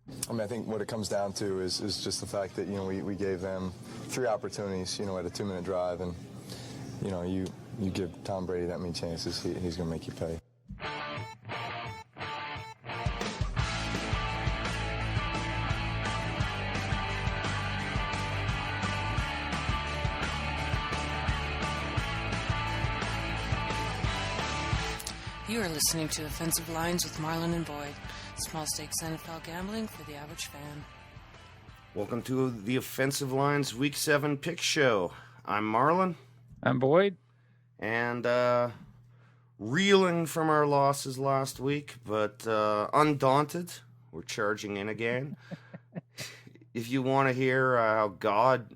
I mean, I think what it comes down to is just the fact that, we gave them 3 opportunities, at a 2-minute drive. And, you give Tom Brady that many chances, he's going to make you pay. You are listening to Offensive Lines with Marlon and Boyd. Small stakes NFL gambling for the average fan. Welcome to the Offensive Lines Week 7 Pick Show. I'm Marlon. I'm Boyd. And reeling from our losses last week, but undaunted, we're charging in again. If you want to hear how God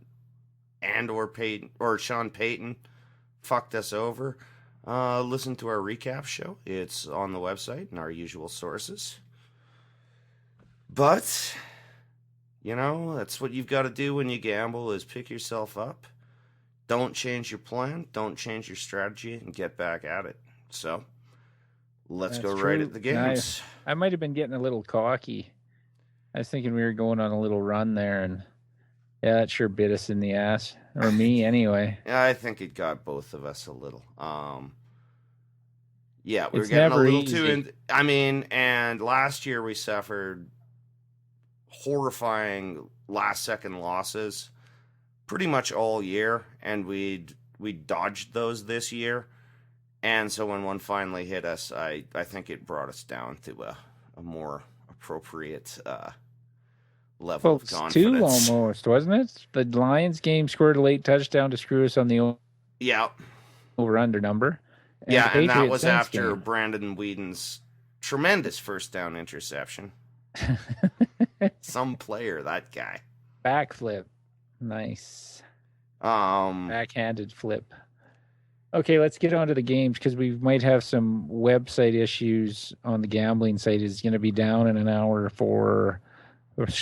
or Sean Payton fucked us over, listen to our recap show. It's on the website and our usual sources. But, that's what you've got to do when you gamble, is pick yourself up. Don't change your plan. Don't change your strategy, and get back at it. So, let's go right at the games. I might have been getting a little cocky. I was thinking we were going on a little run there, and yeah, that sure bit us in the ass. Or me, anyway. Yeah, I think it got both of us a little. Yeah, we were It's getting a never little easy. too... and last year we suffered horrifying last-second losses pretty much all year, and we dodged those this year. And so when one finally hit us, I think it brought us down to a more appropriate level of confidence. 2 almost, wasn't it? The Lions game scored a late touchdown to screw us on the over-under number. And and that was Saints after game. Brandon Whedon's tremendous first down interception. Some player, that guy. Backflip. Nice. Um, Backhanded flip. Okay, let's get on to the games, because we might have some website issues on the gambling site. It's going to be down in an hour for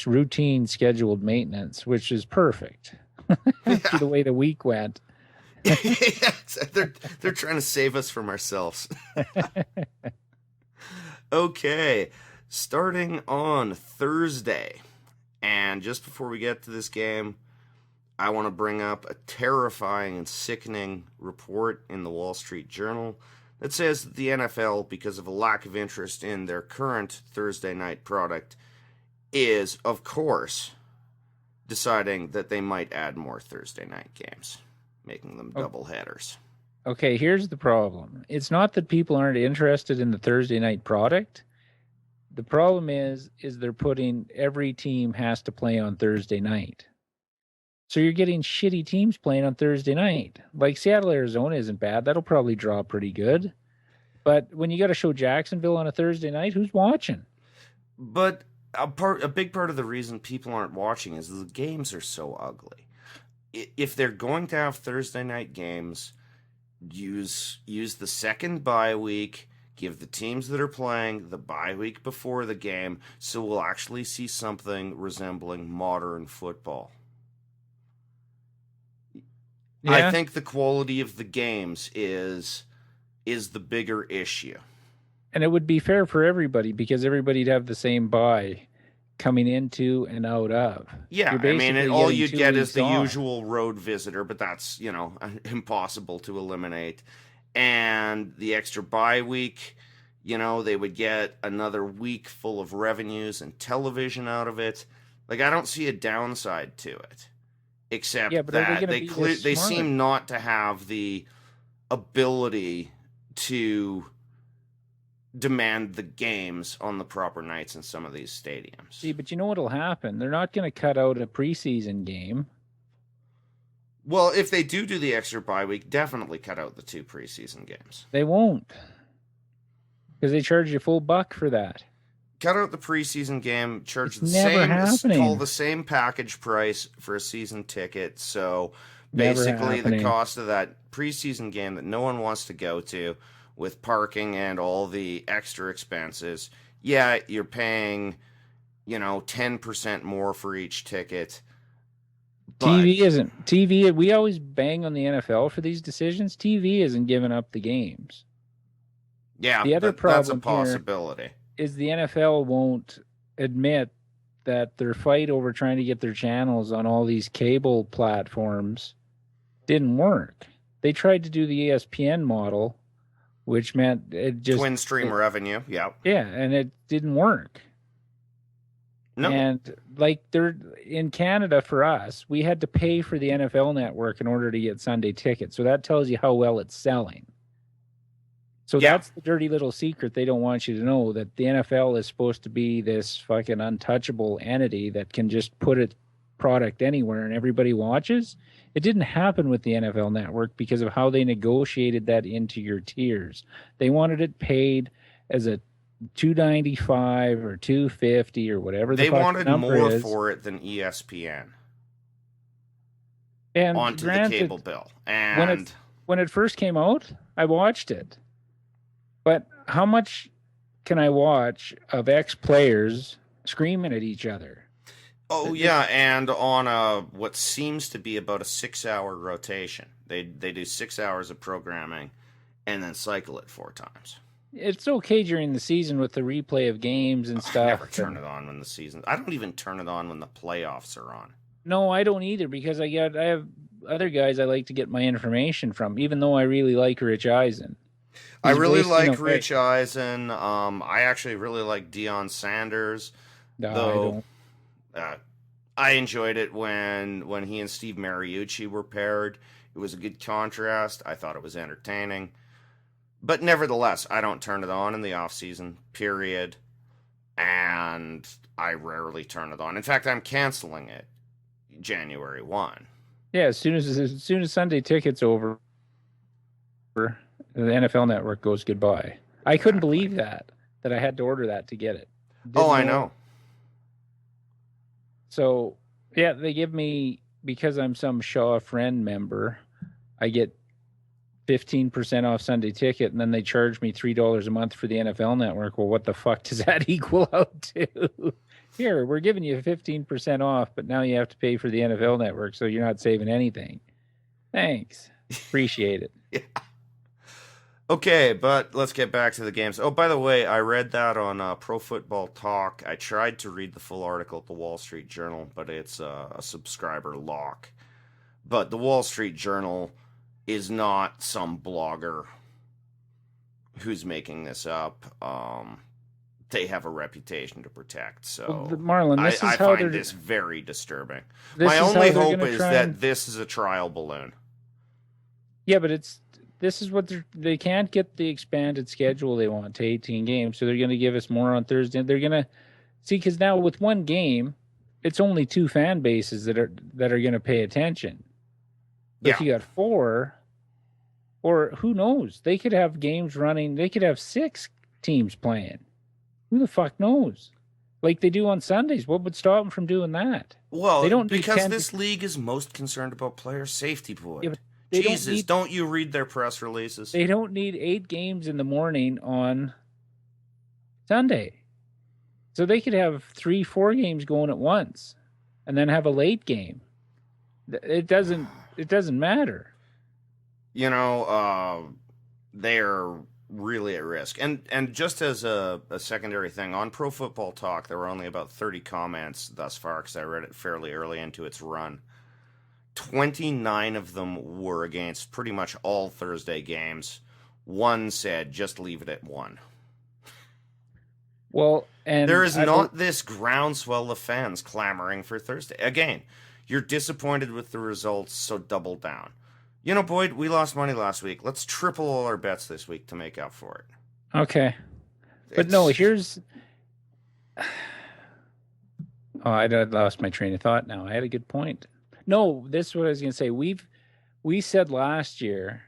routine scheduled maintenance, which is perfect to the way the week went. they're trying to save us from ourselves. Okay, starting on Thursday, and just before we get to this game, I want to bring up a terrifying and sickening report in the Wall Street Journal that says that the NFL, because of a lack of interest in their current Thursday night product, is, of course, deciding that they might add more Thursday night games, making them double headers. Okay, here's the problem. It's not that people aren't interested in the Thursday night product. The problem is they're putting every team has to play on Thursday night. So you're getting shitty teams playing on Thursday night. Like Seattle, Arizona isn't bad. That'll probably draw pretty good. But when you got to show Jacksonville on a Thursday night, who's watching? But a big part of the reason people aren't watching is the games are so ugly. If they're going to have Thursday night games, use the second bye week, give the teams that are playing the bye week before the game, so we'll actually see something resembling modern football. Yeah. I think the quality of the games is the bigger issue. And it would be fair for everybody, because everybody'd have the same bye coming into and out of. Yeah, all you get is the usual road visitor, but that's, impossible to eliminate. And the extra bye week, they would get another week full of revenues and television out of it. Like, I don't see a downside to it. Except that they seem not to have the ability to demand the games on the proper nights in some of these stadiums. See, but you know what'll happen? They're not going to cut out a preseason game. Well, if they do the extra bye week, definitely cut out the 2 preseason games. They won't, because they charge you $1 for that. Cut out the preseason game, charge call the same package price for a season ticket. So basically the cost of that preseason game that no one wants to go to, with parking and all the extra expenses, yeah, you're paying, 10% more for each ticket. But TV, we always bang on the NFL for these decisions. TV isn't giving up the games. Yeah, the other problem that's a possibility. Is the NFL won't admit that their fight over trying to get their channels on all these cable platforms didn't work. They tried to do the ESPN model, which meant it just twin stream revenue. Yeah. Yeah, and it didn't work. No. And like they're in Canada for us, we had to pay for the NFL network in order to get Sunday tickets. So that tells you how well it's selling. So that's the dirty little secret they don't want you to know, that the NFL is supposed to be this fucking untouchable entity that can just put a product anywhere and everybody watches. It didn't happen with the NFL network because of how they negotiated that into your tiers. They wanted it paid as a $2.95 or $2.50 or whatever they wanted more is for it than ESPN and onto granted, the cable bill. And when it first came out, I watched it. But how much can I watch of ex-players screaming at each other? Oh, yeah, and on what seems to be about a 6-hour rotation. They do 6 hours of programming and then cycle it 4 times. It's okay during the season with the replay of games and stuff. I never turn it on when the season... I don't even turn it on when the playoffs are on. No, I don't either, because I have other guys I like to get my information from, even though I really like Rich Eisen. I really like Rich Eisen. I actually really like Deion Sanders. No, I enjoyed it when he and Steve Mariucci were paired. It was a good contrast. I thought it was entertaining. But nevertheless, I don't turn it on in the off-season, period. And I rarely turn it on. In fact, I'm canceling it January 1. Yeah, as soon as Sunday Ticket's over, the NFL Network goes goodbye. I couldn't believe that I had to order that to get it. I know. So, yeah, they give me, because I'm some Shaw Friend member, I get 15% off Sunday Ticket, and then they charge me $3 a month for the NFL Network. Well, what the fuck does that equal out to? Here, we're giving you 15% off, but now you have to pay for the NFL Network, so you're not saving anything. Thanks. Appreciate it. Yeah. Okay, but let's get back to the games. Oh, by the way, I read that on Pro Football Talk. I tried to read the full article at the Wall Street Journal, but it's a subscriber lock. But the Wall Street Journal is not some blogger who's making this up. They have a reputation to protect, so well, Marlon, I find this very disturbing. My only hope is that this is a trial balloon. Yeah, but this is what they can't get the expanded schedule they want to 18 games, so they're going to give us more on Thursday. They're going to see, because now with one game, it's only 2 fan bases that are going to pay attention. But if you got 4, or who knows, they could have games running. They could have 6 teams playing. Who the fuck knows? Like they do on Sundays. What would stop them from doing that? Well, they don't because this league is most concerned about player safety, boy. Yeah, Jesus, don't you read their press releases? They don't need 8 games in the morning on Sunday. So they could have 3-4 games going at once and then have a late game. It doesn't matter. You know, they're really at risk. And just as a secondary thing, on Pro Football Talk, there were only about 30 comments thus far because I read it fairly early into its run. 29 of them were against pretty much all Thursday games. 1 said, just leave it at 1. Well, and there is not this groundswell of fans clamoring for Thursday. Again, you're disappointed with the results, so double down. You know, Boyd, we lost money last week. Let's triple all our bets this week to make up for it. Okay. But no, here's... Oh, I lost my train of thought now. I had a good point. No, this is what I was going to say. We said last year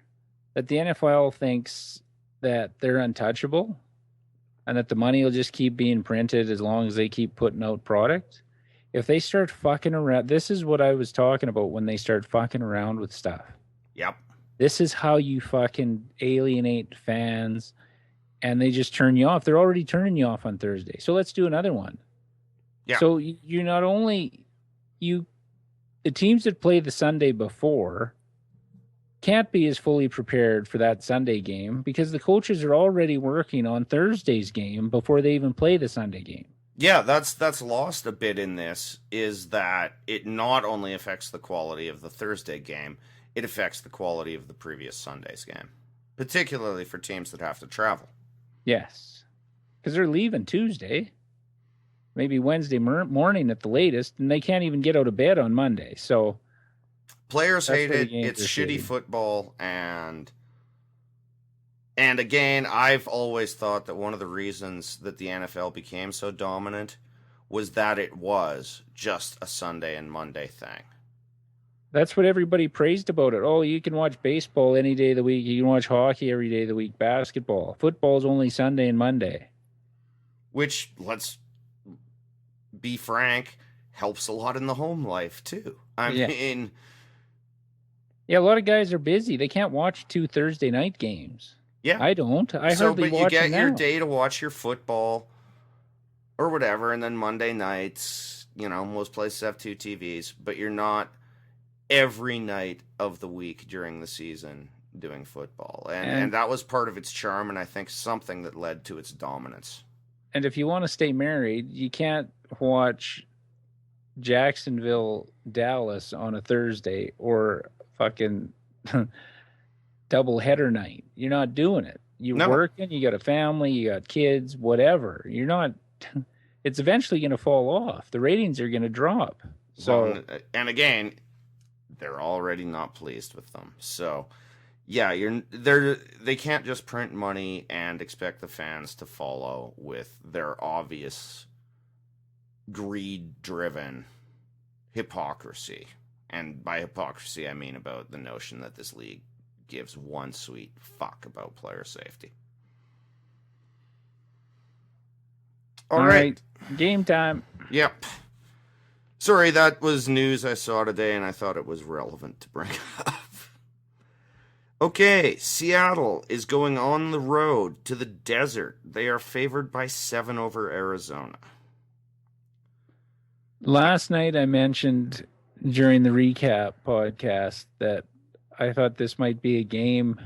that the NFL thinks that they're untouchable and that the money will just keep being printed as long as they keep putting out product. If they start fucking around, this is what I was talking about when they start fucking around with stuff. Yep. This is how you fucking alienate fans and they just turn you off. They're already turning you off on Thursday. So let's do another one. Yeah. So you not only, the teams that play the Sunday before can't be as fully prepared for that Sunday game because the coaches are already working on Thursday's game before they even play the Sunday game. Yeah, that's lost a bit in this, is that it not only affects the quality of the Thursday game, it affects the quality of the previous Sunday's game, particularly for teams that have to travel. Yes, because they're leaving Tuesday, maybe Wednesday morning at the latest, and they can't even get out of bed on Monday. So players hate it. It's shitty football, and again, I've always thought that one of the reasons that the NFL became so dominant was that it was just a Sunday and Monday thing. That's what everybody praised about it. Oh, you can watch baseball any day of the week. You can watch hockey every day of the week. Basketball. Football's only Sunday and Monday. Which, let's be frank, helps a lot in the home life, too. I mean... Yeah, a lot of guys are busy. They can't watch 2 Thursday night games. Yeah. I don't. I hardly watch them now. But you get your day to watch your football or whatever, and then Monday nights, most places have 2 TVs, but you're not every night of the week during the season doing football. And that was part of its charm, and I think something that led to its dominance. And if you want to stay married, you can't watch Jacksonville, Dallas on a Thursday or fucking double-header night. You're not doing it. You're working, you got a family, you got kids, whatever. You're not... It's eventually going to fall off. The ratings are going to drop. So, and again, they're already not pleased with them. So, yeah, they can't just print money and expect the fans to follow with their obvious greed-driven hypocrisy. And by hypocrisy, I mean about the notion that this league gives one sweet fuck about player safety. All right. Game time. Yep. Sorry, that was news I saw today, and I thought it was relevant to bring up. Okay, Seattle is going on the road to the desert. They are favored by 7 over Arizona. Last night I mentioned during the recap podcast that I thought this might be a game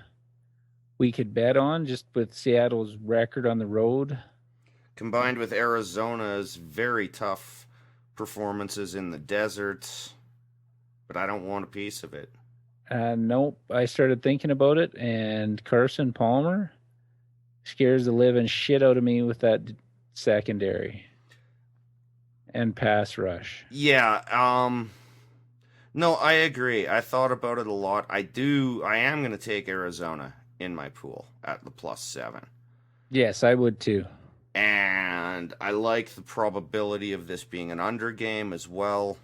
we could bet on, just with Seattle's record on the road. Combined with Arizona's very tough performances in the desert. But I don't want a piece of it. Nope. I started thinking about it, and Carson Palmer scares the living shit out of me with that secondary and pass rush. Yeah. No, I agree. I thought about it a lot. I am going to take Arizona in my pool at the +7. Yes, I would too. And I like the probability of this being an under game as well.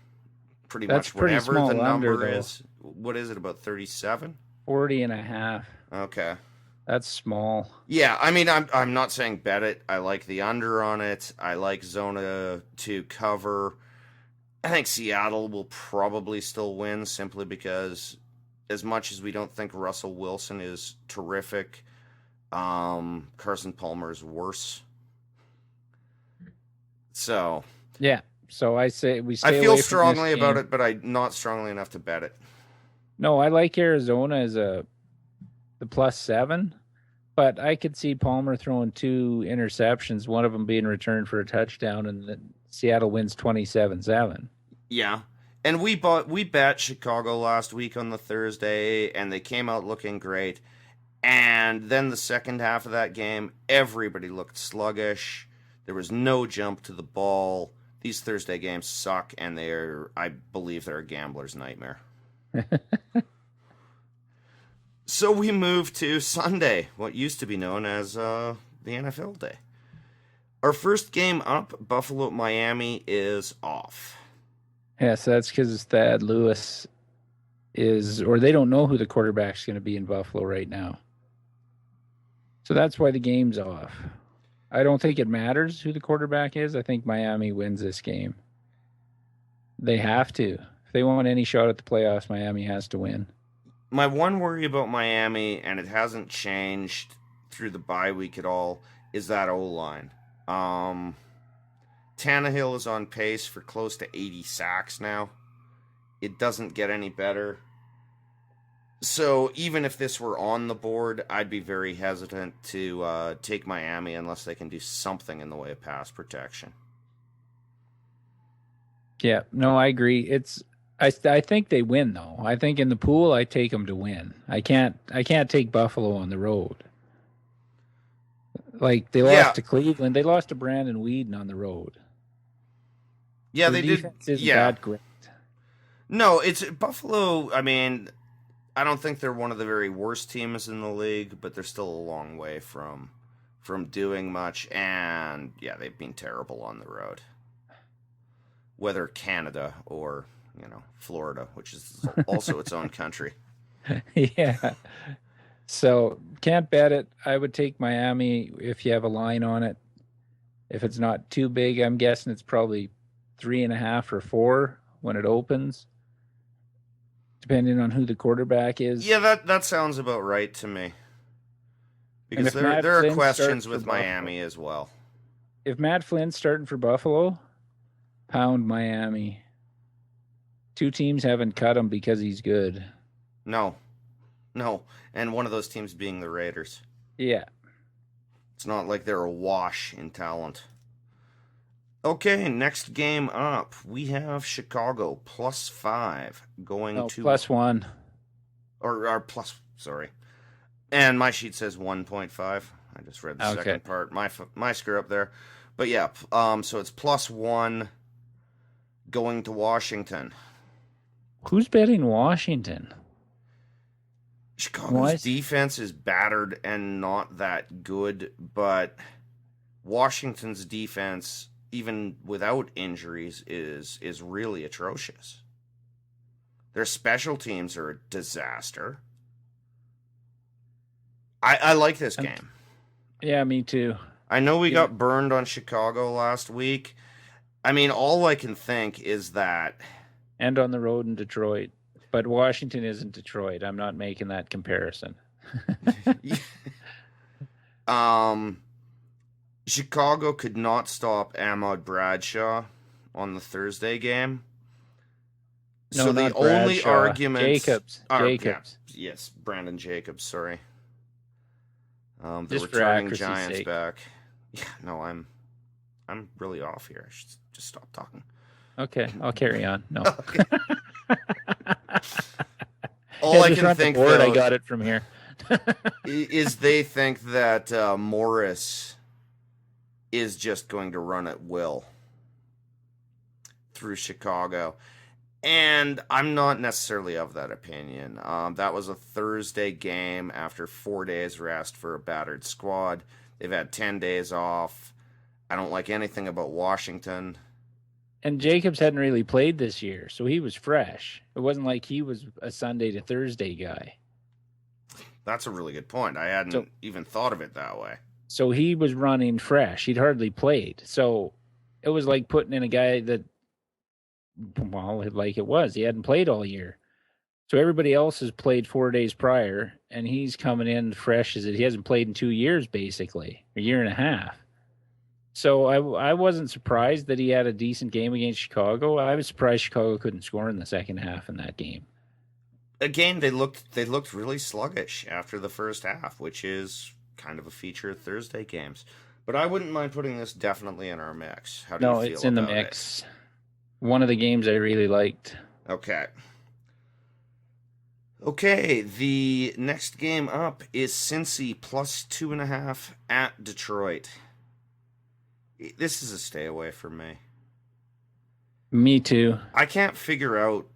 Pretty That's much whatever pretty the number under, is. What is it, about 37? 40.5. Okay. That's small. Yeah, I mean, I'm not saying bet it. I like the under on it. I like Zona to cover. I think Seattle will probably still win simply because as much as we don't think Russell Wilson is terrific, Carson Palmer is worse. So yeah, so I say we stay. I feel strongly about it, but I'm not strongly enough to bet it. No, I like Arizona as the +7, but I could see Palmer throwing 2 interceptions, one of them being returned for a touchdown, and then Seattle wins 27-7. Yeah, and we bet Chicago last week on the Thursday, and they came out looking great. And then the second half of that game, everybody looked sluggish. There was no jump to the ball. These Thursday games suck, and I believe they're a gambler's nightmare. So we move to Sunday, what used to be known as the NFL day. Our first game up, Buffalo-Miami, is off. Yes, that's because Thad Lewis or they don't know who the quarterback's going to be in Buffalo right now. So that's why the game's off. I don't think it matters who the quarterback is. I think Miami wins this game. They have to. If they want any shot at the playoffs, Miami has to win. My one worry about Miami, and it hasn't changed through the bye week at all, is that O-line. Tannehill is on pace for close to 80 sacks now. It doesn't get any better. So even if this were on the board, I'd be very hesitant to take Miami unless they can do something in the way of pass protection. Yeah, no, I agree. I think they win though. I think in the pool I take them to win. I can't take Buffalo on the road. Like they lost to Cleveland, they lost to Brandon Whedon on the road. Yeah, Their they did. defense isn't Yeah, that great. no, it's Buffalo. I mean, I don't think they're one of the very worst teams in the league, but they're still a long way from doing much. And yeah, they've been terrible on the road, whether Canada or Florida, which is also its own country. Yeah. So can't bet it. I would take Miami if you have a line on it. If it's not too big, I'm guessing it's probably 3.5 or 4 when it opens, depending on who the quarterback is. Yeah, that sounds about right to me. Because there are questions with Miami as well. If Matt Flynn's starting for Buffalo, pound Miami. 2 teams haven't cut him because he's good. No. And one of those teams being the Raiders. Yeah. It's not like they're a wash in talent. Okay, next game up, we have Chicago +5 going to... +1. Or sorry. And my sheet says 1.5. I just read the second part. My screw up there. But yeah, so it's +1 going to Washington. Who's betting Washington? Chicago's defense is battered and not that good, but Washington's defense, even without injuries, is really atrocious. Their special teams are a disaster. I like this game. Yeah, me too. I know we got burned on Chicago last week. I mean, all I can think is that... And on the road in Detroit. But Washington isn't Detroit. I'm not making that comparison. Chicago could not stop Ahmad Bradshaw on the Thursday game. No, so the only Bradshaw. argument... Jacobs. Jacobs. Yeah, yes, Brandon Jacobs, sorry. The Just returning Giants sake. back. Yeah, no, I'm really off here. I should just stop talking. Okay, I'll carry on. No. Okay. All I can think, though, I got it from here. is they think that Morris is just going to run at will through Chicago. And I'm not necessarily of that opinion. That was a Thursday game after 4 days rest for a battered squad. They've had 10 days off. I don't like anything about Washington. And Jacobs hadn't really played this year, so he was fresh. It wasn't like he was a Sunday to Thursday guy. That's a really good point. I hadn't even thought of it that way. So he was running fresh. He'd hardly played. So it was like putting in a guy that, well, like it was. He hadn't played all year. So everybody else has played 4 days prior, and he's coming in fresh as he hasn't played in 2 years, basically, a year and a half. So I wasn't surprised that he had a decent game against Chicago. I was surprised Chicago couldn't score in the second half in that game. Again, they looked really sluggish after the first half, which is kind of a feature of Thursday games. But I wouldn't mind putting this definitely in our mix. How do you feel about it? No, it's in the mix. One of the games I really liked. Okay. Okay, the next game up is Cincy +2.5 at Detroit. This is a stay away for me. Me too. I can't figure out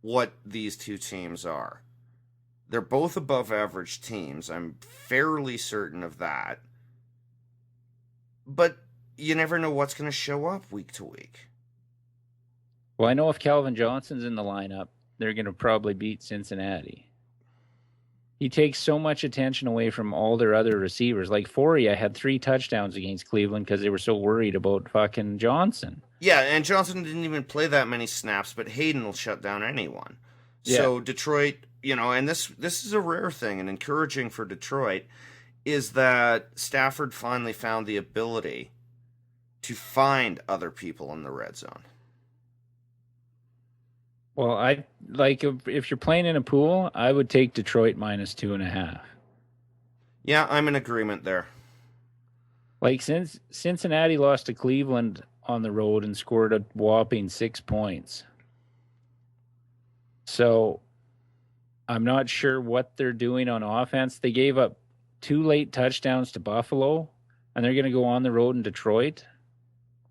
what these two teams are. They're both above average teams. I'm fairly certain of that. But you never know what's going to show up week to week. Well, I know if Calvin Johnson's in the lineup, they're going to probably beat Cincinnati. He takes so much attention away from all their other receivers. Like Foria had 3 touchdowns against Cleveland because they were so worried about fucking Johnson. Yeah, and Johnson didn't even play that many snaps, but Hayden will shut down anyone. Yeah. So Detroit, and this is a rare thing and encouraging for Detroit, is that Stafford finally found the ability to find other people in the red zone. Well, I like if you're playing in a pool, I would take Detroit -2.5. Yeah, I'm in agreement there. Like since Cincinnati lost to Cleveland on the road and scored a whopping 6 points. So I'm not sure what they're doing on offense. They gave up 2 late touchdowns to Buffalo, and they're going to go on the road in Detroit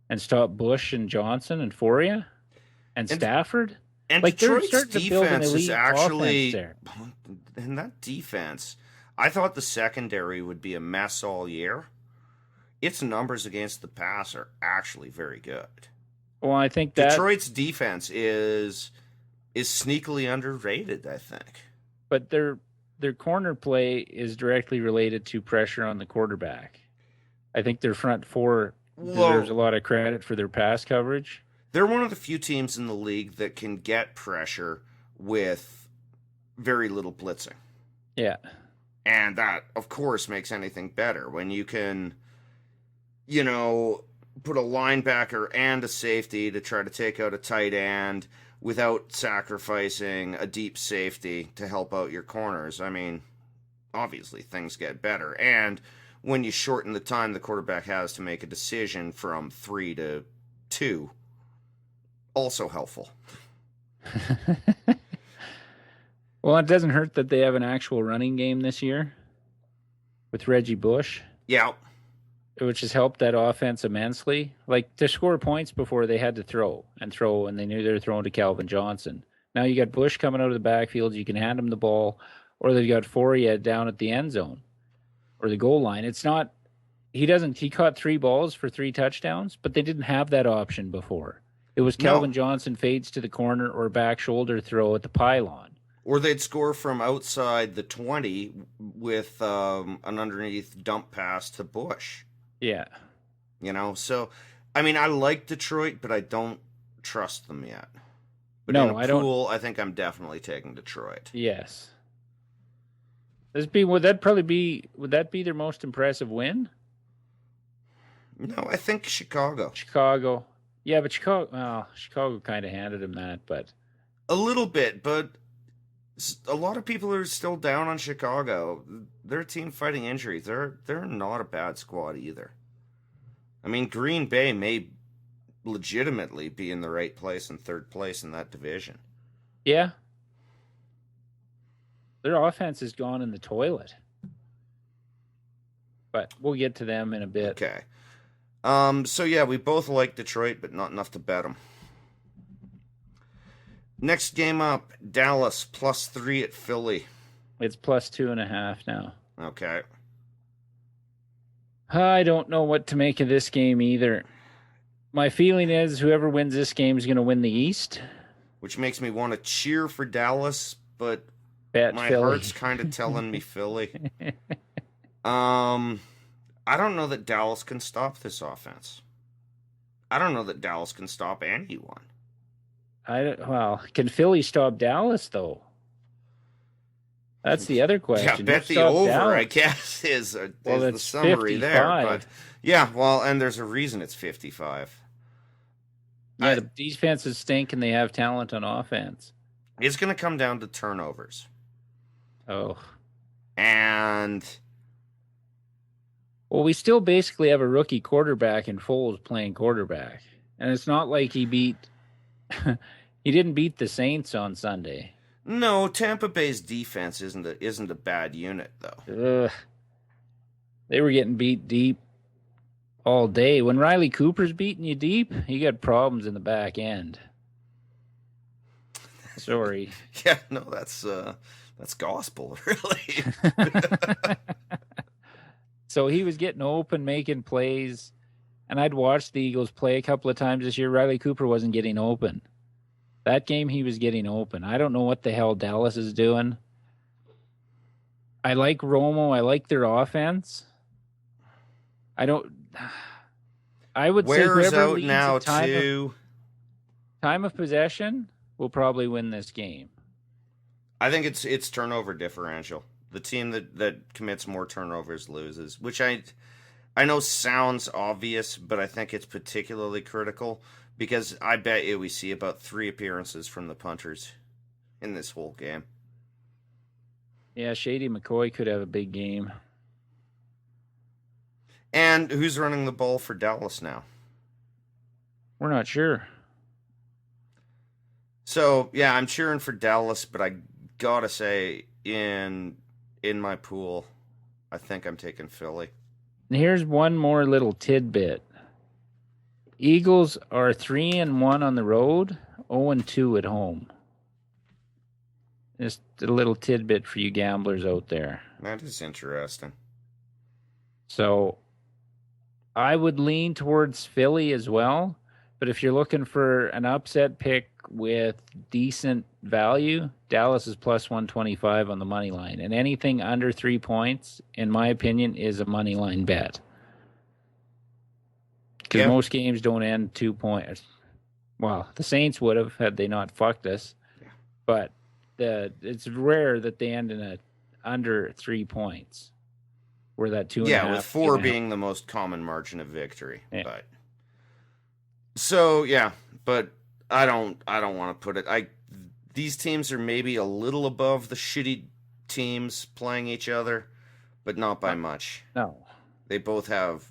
and stop Bush and Johnson and Foria and Stafford. And like Detroit's they're starting to build an defense elite is actually, offense there. and that defense, I thought the secondary would be a mess all year. Its numbers against the pass are actually very good. Well, I think that Detroit's defense is sneakily underrated, I think. But their corner play is directly related to pressure on the quarterback. I think their front four deserves a lot of credit for their pass coverage. They're one of the few teams in the league that can get pressure with very little blitzing. Yeah. And that, of course, makes anything better. When you can, you know, put a linebacker and a safety to try to take out a tight end without sacrificing a deep safety to help out your corners. I mean, obviously things get better. And when you shorten the time the quarterback has to make a decision from 3 to 2, also helpful. Well, it doesn't hurt that they have an actual running game this year with Reggie Bush. Yeah. Which has helped that offense immensely. Like, to score points before, they had to throw, and they knew they were throwing to Calvin Johnson. Now you got Bush coming out of the backfield. You can hand him the ball, or they've got Foria down at the end zone or the goal line. It's not – he caught 3 balls for 3 touchdowns, but they didn't have that option before. It was Calvin Johnson fades to the corner or back shoulder throw at the pylon. Or they'd score from outside the 20 with an underneath dump pass to Bush. Yeah. You know, so, I mean, I like Detroit, but I don't trust them yet. But no, in a I pool, don't. I think I'm definitely taking Detroit. Yes. Would that be their most impressive win? No, I think Chicago. Chicago. Yeah, but Chicago kind of handed him that, but a little bit, but a lot of people are still down on Chicago. They're a team fighting injuries. They're not a bad squad either. I mean, Green Bay may legitimately be in the right place and 3rd place in that division. Yeah. Their offense has gone in the toilet. But we'll get to them in a bit. Okay. So yeah, we both like Detroit, but not enough to bet them. Next game up, Dallas +3 at Philly. It's +2.5 now. Okay. I don't know what to make of this game either. My feeling is whoever wins this game is going to win the East. Which makes me want to cheer for Dallas, but my Philly. heart's kind of telling me Philly. I don't know that Dallas can stop this offense. I don't know that Dallas can stop anyone. Can Philly stop Dallas, though? That's the other question. Yeah, bet the over, Dallas? I guess, is the summary 55. there. But yeah, well, and there's a reason it's 55. Yeah, the defenses stink and they have talent on offense. It's going to come down to turnovers. Oh. And... well, we still basically have a rookie quarterback in Foles playing quarterback. And it's not like he didn't beat the Saints on Sunday. No, Tampa Bay's defense isn't a bad unit, though. They were getting beat deep all day. When Riley Cooper's beating you deep, you got problems in the back end. Sorry. Yeah, no, that's gospel, really. So he was getting open, making plays, and I'd watched the Eagles play a couple of times this year. Riley Cooper wasn't getting open. That game, he was getting open. I don't know what the hell Dallas is doing. I like Romo. I like their offense. I would say Ware's whoever out leads now, time too. Of possession will probably win this game. I think it's turnover differential. The team that commits more turnovers loses, which I know sounds obvious, but I think it's particularly critical because I bet you we see about 3 appearances from the punters in this whole game. Yeah, Shady McCoy could have a big game. And who's running the ball for Dallas now? We're not sure. So, yeah, I'm cheering for Dallas, but I gotta say, in my pool, I think I'm taking Philly. And here's one more little tidbit. Eagles are 3-1 on the road, 0-2 at home. Just a little tidbit for you gamblers out there. That is interesting. So I would lean towards Philly as well. But if you're looking for an upset pick with decent value, Dallas is plus 125 on the money line. And anything under 3 points, in my opinion, is a money line bet. Because most games don't end 2 points. Well, the Saints would have had they not fucked us. Yeah. But it's rare that they end in a under 3 points. Where that 2.5. Yeah, with 4 being the most common margin of victory. Yeah. But I don't want to put it. These teams are maybe a little above the shitty teams playing each other, but not by much. No. They both have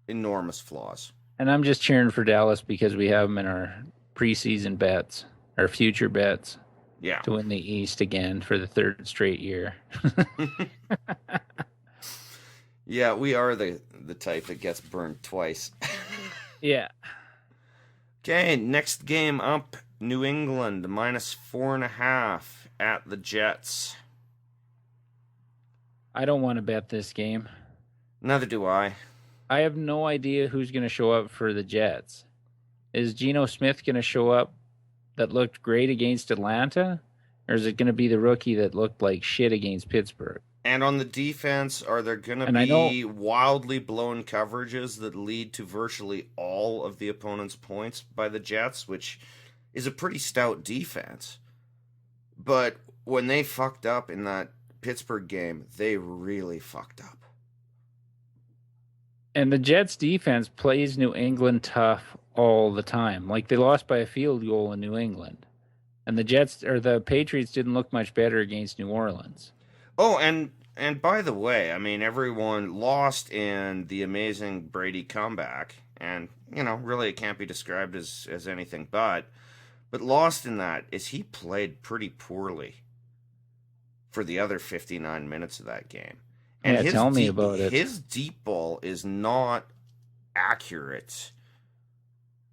enormous flaws. And I'm just cheering for Dallas because we have them in our preseason bets, our future bets. Yeah. To win the East again for the 3rd straight year. Yeah, we are the type that gets burned twice. Yeah. Okay, next game up, New England minus 4.5 at the Jets. I don't want to bet this game. Neither do I. I have no idea who's going to show up for the Jets. Is Geno Smith going to show up that looked great against Atlanta? Or is it going to be the rookie that looked like shit against Pittsburgh? And on the defense, are there going to be wildly blown coverages that lead to virtually all of the opponent's points by the Jets, which is a pretty stout defense? But when they fucked up in that Pittsburgh game, they really fucked up. And the Jets defense plays New England tough all the time. Like, they lost by a field goal in New England. And the Patriots didn't look much better against New Orleans. Oh, and by the way, I mean, everyone lost in the amazing Brady comeback. And, really it can't be described as anything but lost in that is he played pretty poorly for the other 59 minutes of that game. And tell me about it. His deep ball is not accurate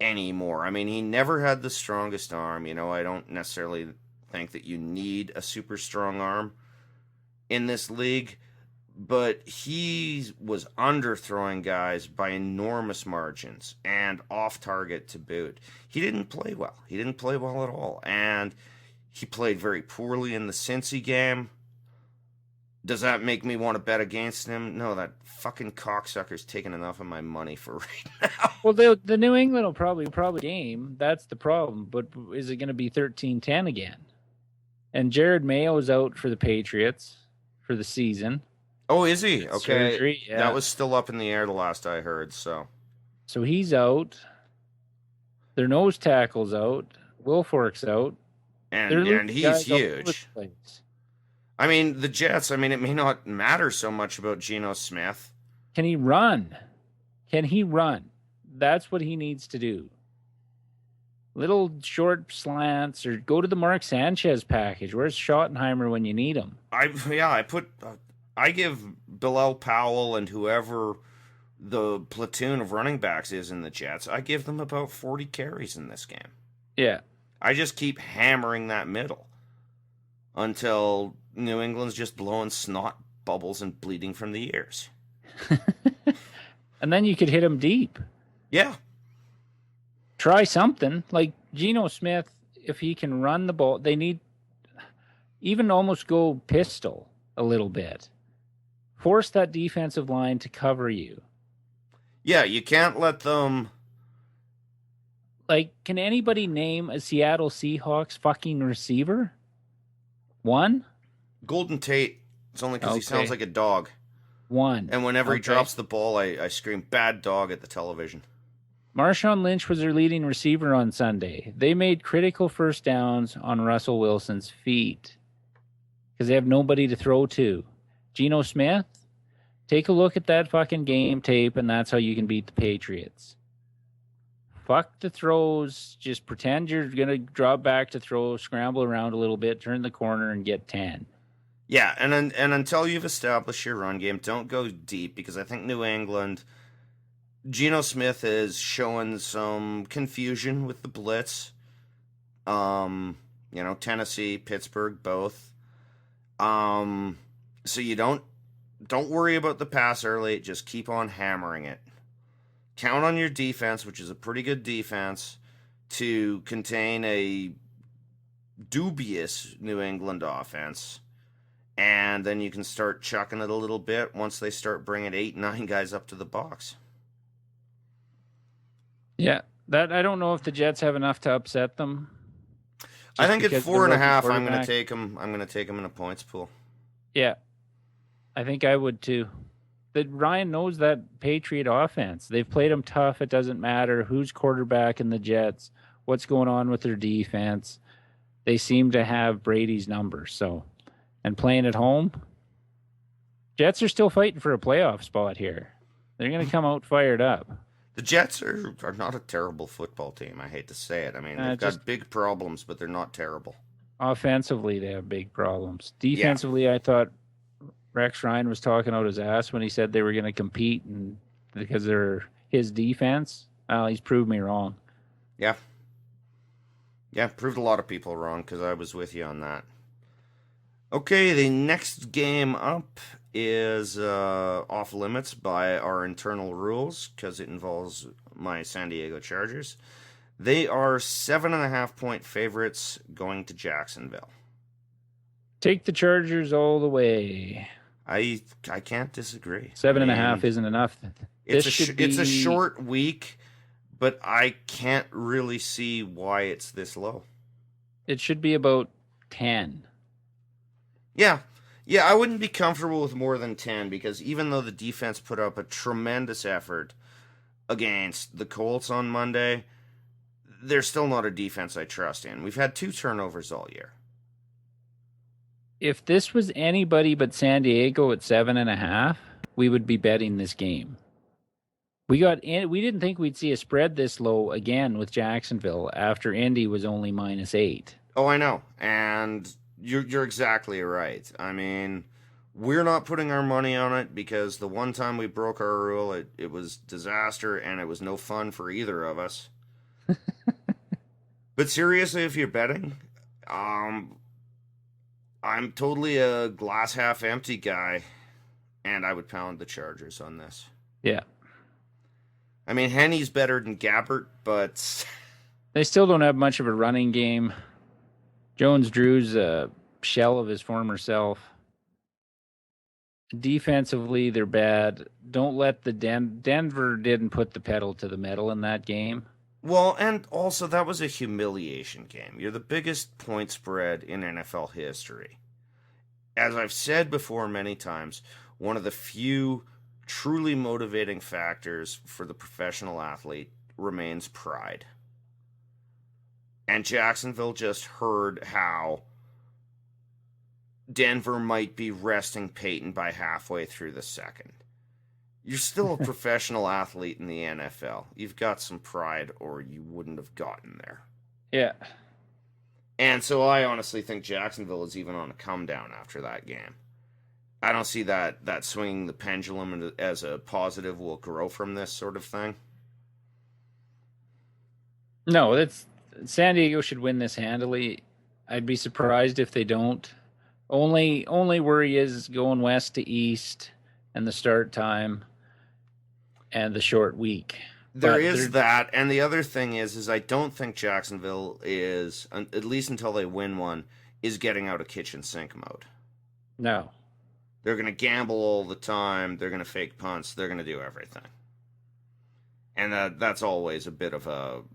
anymore. I mean, he never had the strongest arm. I don't necessarily think that you need a super strong arm in this league, but he was underthrowing guys by enormous margins and off target to boot. He didn't play well. He didn't play well at all. And he played very poorly in the Cincy game. Does that make me want to bet against him? No, that fucking cocksucker's taking enough of my money for right now. Well, the New England will probably game. That's the problem. But is it going to be 13-10 again? And Jared Mayo's out for the Patriots for the season. Oh, is he? Okay. Surgery, yeah. That was still up in the air the last I heard, so he's out. Their nose tackle's out. Wilfork's out. And he's huge. I mean, the Jets, it may not matter so much about Geno Smith. Can he run? That's what he needs to do. Little short slants, or go to the Mark Sanchez package. Where's Schottenheimer when you need him? I give Bilal Powell and whoever the platoon of running backs is in the Jets, I give them about 40 carries in this game. Yeah. I just keep hammering that middle until New England's just blowing snot bubbles and bleeding from the ears. And then you could hit him deep. Yeah. Try something. Like Geno Smith, if he can run the ball, they need even almost go pistol a little bit. Force that defensive line to cover you. Yeah, you can't let them... Like, can anybody name a Seattle Seahawks fucking receiver? One? Golden Tate. It's only because he sounds like a dog. One. And whenever he drops the ball, I scream, bad dog at the television. Marshawn Lynch was their leading receiver on Sunday. They made critical first downs on Russell Wilson's feet because they have nobody to throw to. Geno Smith, take a look at that fucking game tape, and that's how you can beat the Patriots. fuck the throws. Just pretend you're going to drop back to throw, scramble around a little bit, turn the corner, and get 10. Yeah, and until you've established your run game, don't go deep, because I think New England, Geno Smith is showing some confusion with the blitz. Tennessee, Pittsburgh, both. So you don't worry about the pass early. Just keep on hammering it. Count on your defense, which is a pretty good defense, to contain a dubious New England offense. And then you can start chucking it a little bit once they start bringing 8-9 guys up to the box. Yeah, that I don't know if the Jets have enough to upset them. I think at 4.5, I'm going to take them. I'm going to take them in a points pool. Yeah, I think I would too. That Ryan knows that Patriot offense. They've played them tough. It doesn't matter who's quarterback in the Jets, what's going on with their defense. They seem to have Brady's number. So, and playing at home, Jets are still fighting for a playoff spot here. They're going to come out fired up. The Jets are not a terrible football team. I hate to say it. I mean, they've got big problems, but they're not terrible. Offensively, they have big problems. Defensively, I thought Rex Ryan was talking out his ass when he said they were going to compete, and because they're his defense. Well, he's proved me wrong. Yeah, proved a lot of people wrong, because I was with you on that. Okay, the next game up is off limits by our internal rules, because it involves my San Diego Chargers. They are 7.5-point favorites going to Jacksonville. Take the Chargers all the way. I can't disagree. 7.5 isn't enough. It's a short week, but I can't really see why it's this low. It should be about 10. Yeah, I wouldn't be comfortable with more than 10, because even though the defense put up a tremendous effort against the Colts on Monday, they're still not a defense I trust in. We've had 2 turnovers all year. If this was anybody but San Diego at 7.5, we would be betting this game. We didn't think we'd see a spread this low again with Jacksonville after Indy was only -8. Oh, I know, and you're exactly right. I mean, we're not putting our money on it, because the one time we broke our rule, it was disaster, and it was no fun for either of us. But seriously, if you're betting, I'm totally a glass half empty guy, and I would pound the Chargers on this. Yeah. I mean, Henny's better than Gabbert, but they still don't have much of a running game. Jones-Drew's a shell of his former self. Defensively, they're bad. Don't let the Denver didn't put the pedal to the metal in that game. Well, and also that was a humiliation game. You're the biggest point spread in NFL history. As I've said before many times, one of the few truly motivating factors for the professional athlete remains pride. And Jacksonville just heard how Denver might be resting Peyton by halfway through the second. You're still a professional athlete in the NFL. You've got some pride, or you wouldn't have gotten there. Yeah. And so I honestly think Jacksonville is even on a come down after that game. I don't see that swinging the pendulum as a positive will grow from this sort of thing. No, San Diego should win this handily. I'd be surprised if they don't. Only worry is going west to east and the start time and the short week. There is that, and the other thing is I don't think Jacksonville is, at least until they win one, is getting out of kitchen sink mode. No. They're going to gamble all the time. They're going to fake punts. They're going to do everything. And that's always a bit of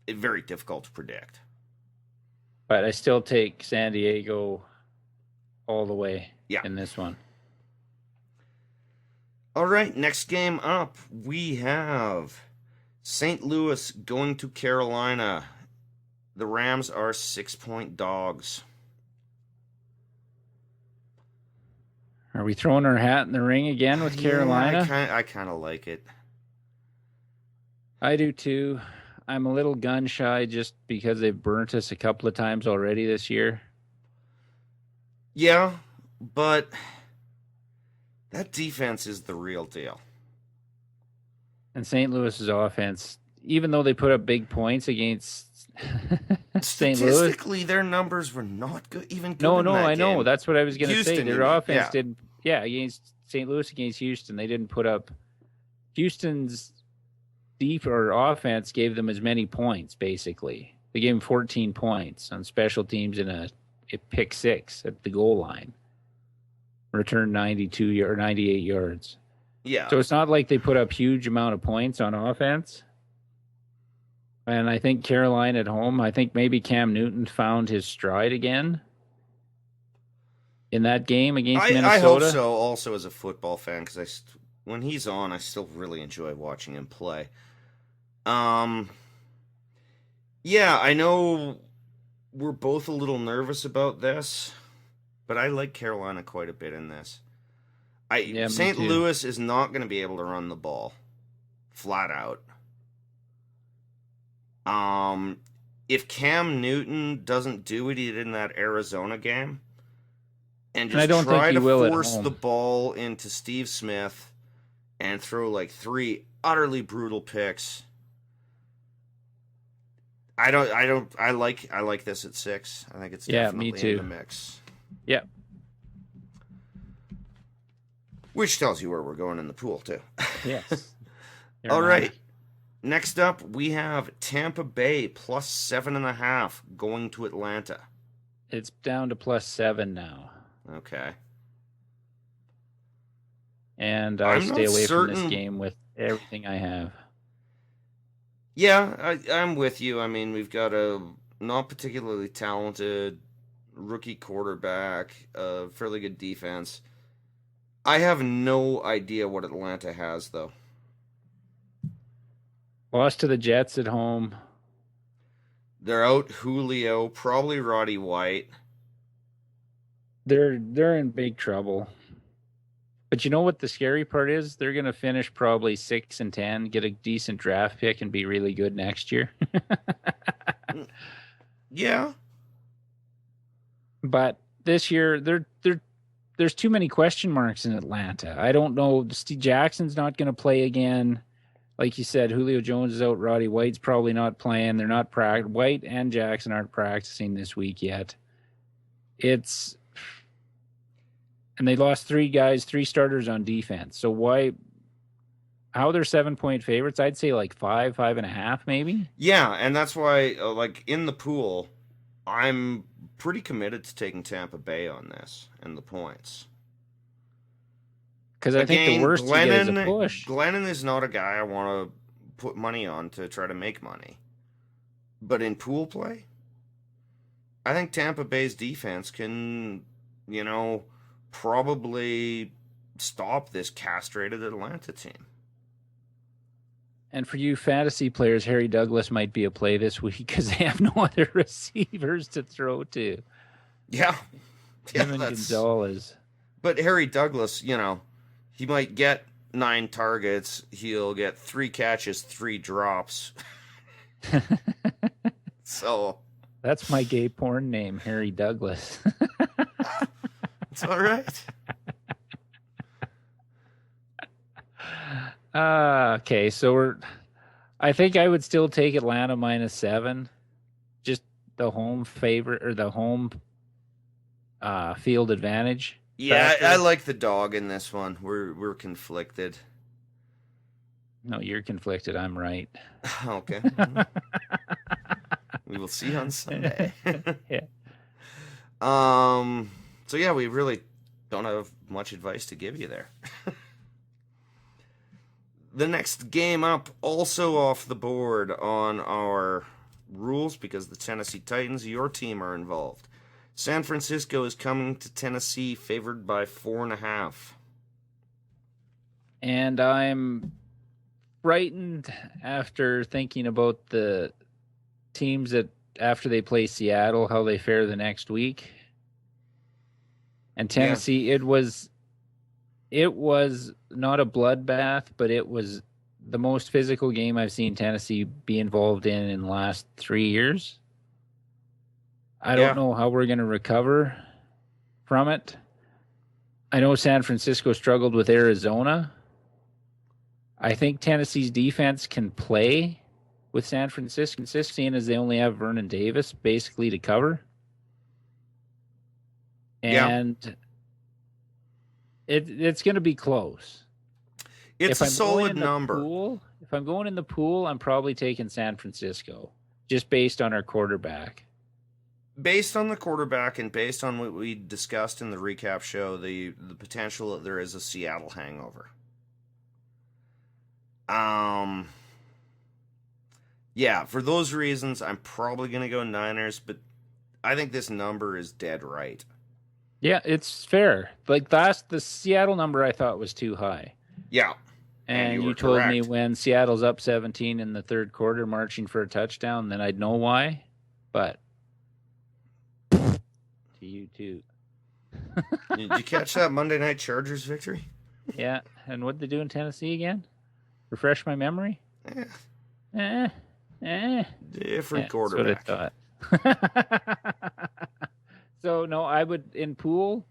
very difficult to predict. But I still take San Diego all the way in this one. All right, next game up, we have St. Louis going to Carolina. The Rams are 6-point dogs. Are we throwing our hat in the ring again with Carolina? I kind of like it. I do too. I'm a little gun shy just because they've burnt us a couple of times already this year. Yeah, but that defense is the real deal. And St. Louis's offense, even though they put up big points against St. Louis, statistically, their numbers were not good. Even good no, in that I game. know. That's what I was going to say. Their offense yeah. didn't. Yeah, against St. Louis, against Houston, they didn't put up. Houston's deep or offense gave them as many points. Basically, they gave them 14 points on special teams in a pick six at the goal line. Returned 92 or 98 yards. Yeah. So it's not like they put up huge amount of points on offense. And I think Carolina at home, I think maybe Cam Newton found his stride again in that game against Minnesota. I hope so, also as a football fan, because when he's on, I still really enjoy watching him play. Yeah, I know we're both a little nervous about this, but I like Carolina quite a bit in this. St. Louis is not going to be able to run the ball, flat out. If Cam Newton doesn't do what he did in that Arizona game, and just try to force the ball into Steve Smith and throw like 3 utterly brutal picks, I like this at 6. I think it's definitely in the mix. Yeah. Which tells you where we're going in the pool, too. Yes. All right. Next up, we have Tampa Bay plus 7.5 going to Atlanta. It's down to +7 now. Okay. And I stay away from this game with everything I have. Yeah, I'm with you. I mean, we've got a not particularly talented rookie quarterback, a fairly good defense. I have no idea what Atlanta has, though. Lost to the Jets at home. They're out Julio, probably Roddy White. They're in big trouble. But you know what the scary part is? They're going to finish probably 6-10, get a decent draft pick, and be really good next year. Yeah. But this year, there's too many question marks in Atlanta. I don't know. Steve Jackson's not going to play again. Like you said, Julio Jones is out. Roddy White's probably not playing. They're not practicing. White and Jackson aren't practicing this week yet. And they lost 3 starters on defense. So how they're 7-point favorites? I'd say like 5.5 maybe. Yeah, and that's why, like in the pool, I'm pretty committed to taking Tampa Bay on this and the points. Because I think the worst you get is a push. Glennon is not a guy I want to put money on to try to make money. But in pool play, I think Tampa Bay's defense can, probably stop this castrated Atlanta team. And for you fantasy players, Harry Douglas might be a play this week because they have no other receivers to throw to. Yeah. Him and Gonzalez. But Harry Douglas, he might get 9 targets. He'll get 3 catches, 3 drops. So. That's my gay porn name, Harry Douglas. It's all right. Okay, so I think I would still take Atlanta -7. Just the home favorite or the home field advantage. Yeah, I like the dog in this one. We're conflicted. No, you're conflicted. I'm right. Okay. We will see on Sunday. Yeah. So yeah, we really don't have much advice to give you there. The next game up, also off the board on our rules because the Tennessee Titans, your team, are involved. San Francisco is coming to Tennessee favored by 4.5. And I'm frightened after thinking about the teams that after they play Seattle, how they fare the next week. And Tennessee, it was not a bloodbath, but it was the most physical game I've seen Tennessee be involved in the last 3 years. I don't know how we're going to recover from it. I know San Francisco struggled with Arizona. I think Tennessee's defense can play with San Francisco, seeing as they only have Vernon Davis basically to cover. And it's going to be close. It's a solid number. If I'm going in the pool, I'm probably taking San Francisco, just based on our quarterback. Based on the quarterback and based on what we discussed in the recap show, the potential that there is a Seattle hangover. Yeah, for those reasons, I'm probably going to go Niners, but I think this number is dead right. Yeah, it's fair. Like the Seattle number I thought was too high. Yeah. And you told me when Seattle's up 17 in the third quarter marching for a touchdown, then I'd know why. But to you too. Did you catch that Monday night Chargers victory? Yeah. And what did they do in Tennessee again? Refresh my memory? Different quarterback. That's what I thought. So, no, I would, in pool,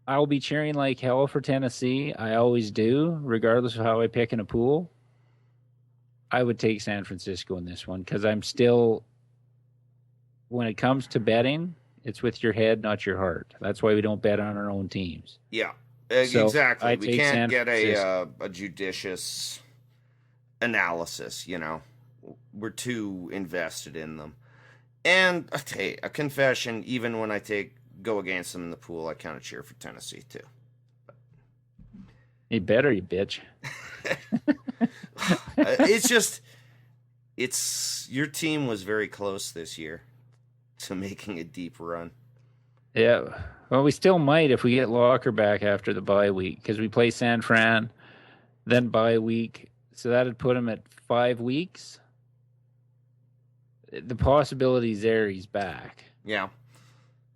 I'll be cheering like hell for Tennessee. I always do, regardless of how I pick in a pool. I would take San Francisco in this one because I'm still, when it comes to betting, it's with your head, not your heart. That's why we don't bet on our own teams. Yeah, So exactly. We can't San get a judicious analysis, you know. We're too invested in them. And hey, a confession, even when I go against them in the pool, I kind of cheer for Tennessee too. You better, you bitch. It's your team was very close this year to making a deep run. Yeah. Well, we still might if we get Locker back after the bye week because we play San Fran, then bye week. So that'd put him at 5 weeks. The possibility's there he's back. Yeah.